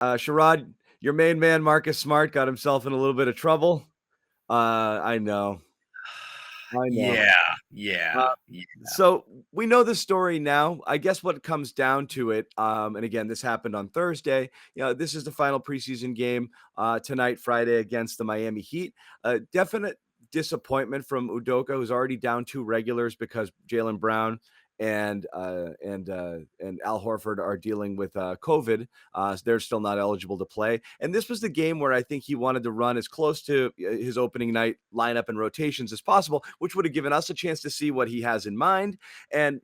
Sherrod, your main man, Marcus Smart, got himself in a little bit of trouble. I know. I know. Yeah, Uh, yeah, yeah. so we know the story now. I guess what comes down to it, and again, this happened on Thursday. This is the final preseason game tonight, Friday, against the Miami Heat. Definite disappointment from Udoka, who's already down two regulars because Jaylen Brown and Al Horford are dealing with COVID. So they're still not eligible to play. And this was the game where I think he wanted to run as close to his opening night lineup and rotations as possible, which would have given us a chance to see what he has in mind and,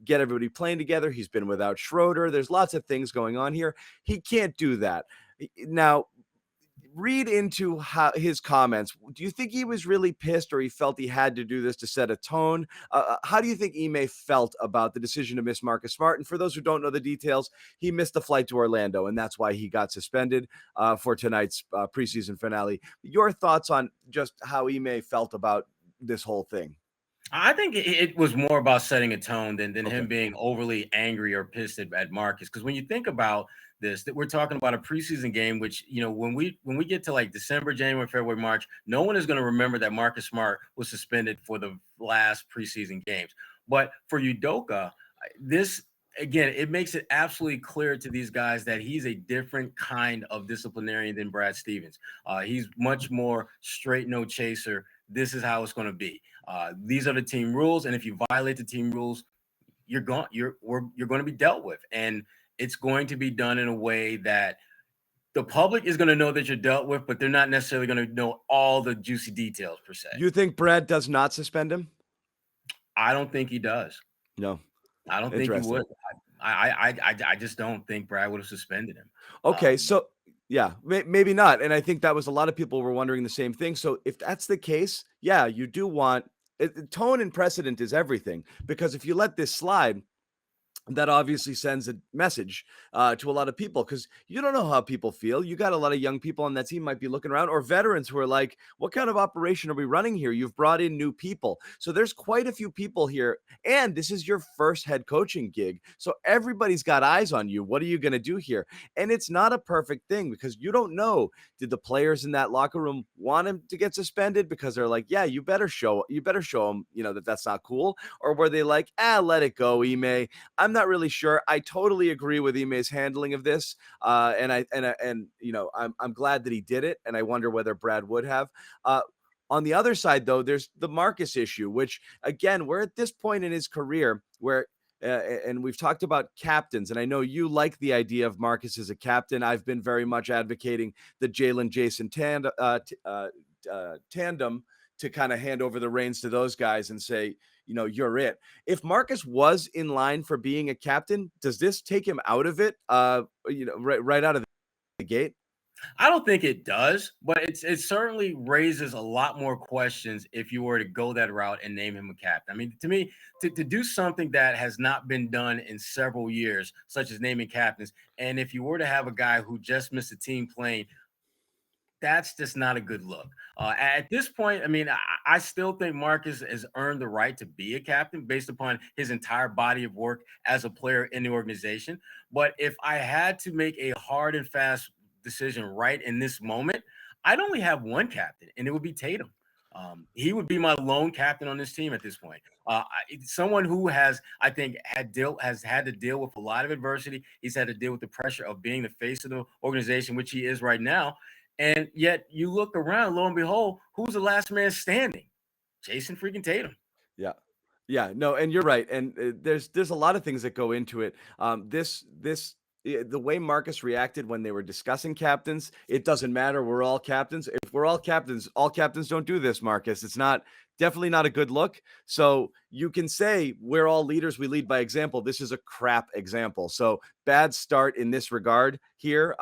get everybody playing together. He's been without Schroeder. There's lots of things going on here. He can't do that. Now, read into his comments. Do you think he was really pissed or he felt he had to do this to set a tone? How do you think Ime felt about the decision to miss Marcus Smart? And for those who don't know the details, he missed the flight to Orlando, and that's why he got suspended for tonight's preseason finale. Your thoughts on just how Ime felt about this whole thing? I think it was more about setting a tone than Okay. him being overly angry or pissed at Marcus. Because when you think about this, that we're talking about a preseason game, which when we get to like December, January, February, March, no one is going to remember that Marcus Smart was suspended for the last preseason games. But for Udoka, this again, it makes it absolutely clear to these guys that he's a different kind of disciplinarian than Brad Stevens. He's much more straight, no chaser. This is how it's going to be. These are the team rules, and if you violate the team rules, you're going to be dealt with, and it's going to be done in a way that the public is going to know that you're dealt with, but they're not necessarily going to know all the juicy details per se. You think Brad does not suspend him? I don't think he does. No. I don't think he Interesting. would. I just don't think Brad would have suspended him. Okay, so yeah, maybe not. And I think that was a lot of people were wondering the same thing. So if that's the case, yeah, you do want tone and precedent is everything because if you let this slide, that obviously sends a message to a lot of people because you don't know how people feel. You got a lot of young people on that team might be looking around or veterans who are like, what kind of operation are we running here? You've brought in new people. So there's quite a few people here. And this is your first head coaching gig. So everybody's got eyes on you. What are you going to do here? And it's not a perfect thing because you don't know. Did the players in that locker room want him to get suspended because they're like, yeah, you better show them, that that's not cool. Or were they like, let it go, Ime. I'm not really sure. I totally agree with Ime's handling of this, I'm glad that he did it, and I wonder whether Brad would have. On the other side, though, there's the Marcus issue, which again, we're at this point in his career where. And we've talked about captains, and I know you like the idea of Marcus as a captain. I've been very much advocating the Jalen Jason tandem to kind of hand over the reins to those guys and say, you're it. If Marcus was in line for being a captain, does this take him out of it? Right out of the gate? I don't think it does, but it certainly raises a lot more questions if you were to go that route and name him a captain. I mean, to me, to do something that has not been done in several years, such as naming captains, and if you were to have a guy who just missed a team playing, that's just not a good look. At this point, I mean, I still think Marcus has earned the right to be a captain based upon his entire body of work as a player in the organization. But if I had to make a hard and fast decision right in this moment, I'd only have one captain, and it would be Tatum. He would be my lone captain on this team at this point. Someone who I think, has had to deal with a lot of adversity. He's had to deal with the pressure of being the face of the organization, which he is right now. And yet you look around, lo and behold, who's the last man standing? Jason freaking Tatum. Yeah. Yeah, no, and you're right. And there's a lot of things that go into it. The way Marcus reacted when they were discussing captains, it doesn't matter. We're all captains. If we're all captains don't do this, Marcus. It's definitely not a good look. So you can say we're all leaders. We lead by example. This is a crap example. So bad start in this regard here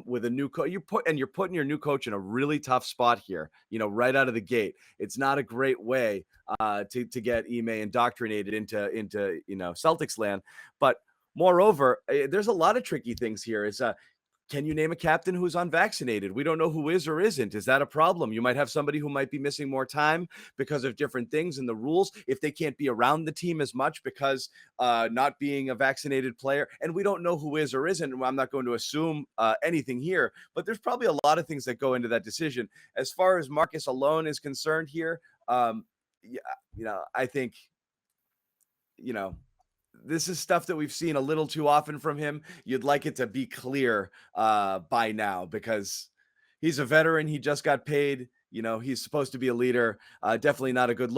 with a new coach. You're putting your new coach in a really tough spot here, right out of the gate. It's not a great way to get Ime indoctrinated into Celtics land. But moreover, there's a lot of tricky things here. can you name a captain who's unvaccinated? We don't know who is or isn't. Is that a problem? You might have somebody who might be missing more time because of different things in the rules. If they can't be around the team as much because not being a vaccinated player, and we don't know who is or isn't. I'm not going to assume anything here, but there's probably a lot of things that go into that decision. As far as Marcus alone is concerned here, yeah, I think, you know, this is stuff that we've seen a little too often from him. You'd like it to be clear by now because he's a veteran. He just got paid. He's supposed to be a leader. Definitely not a good look.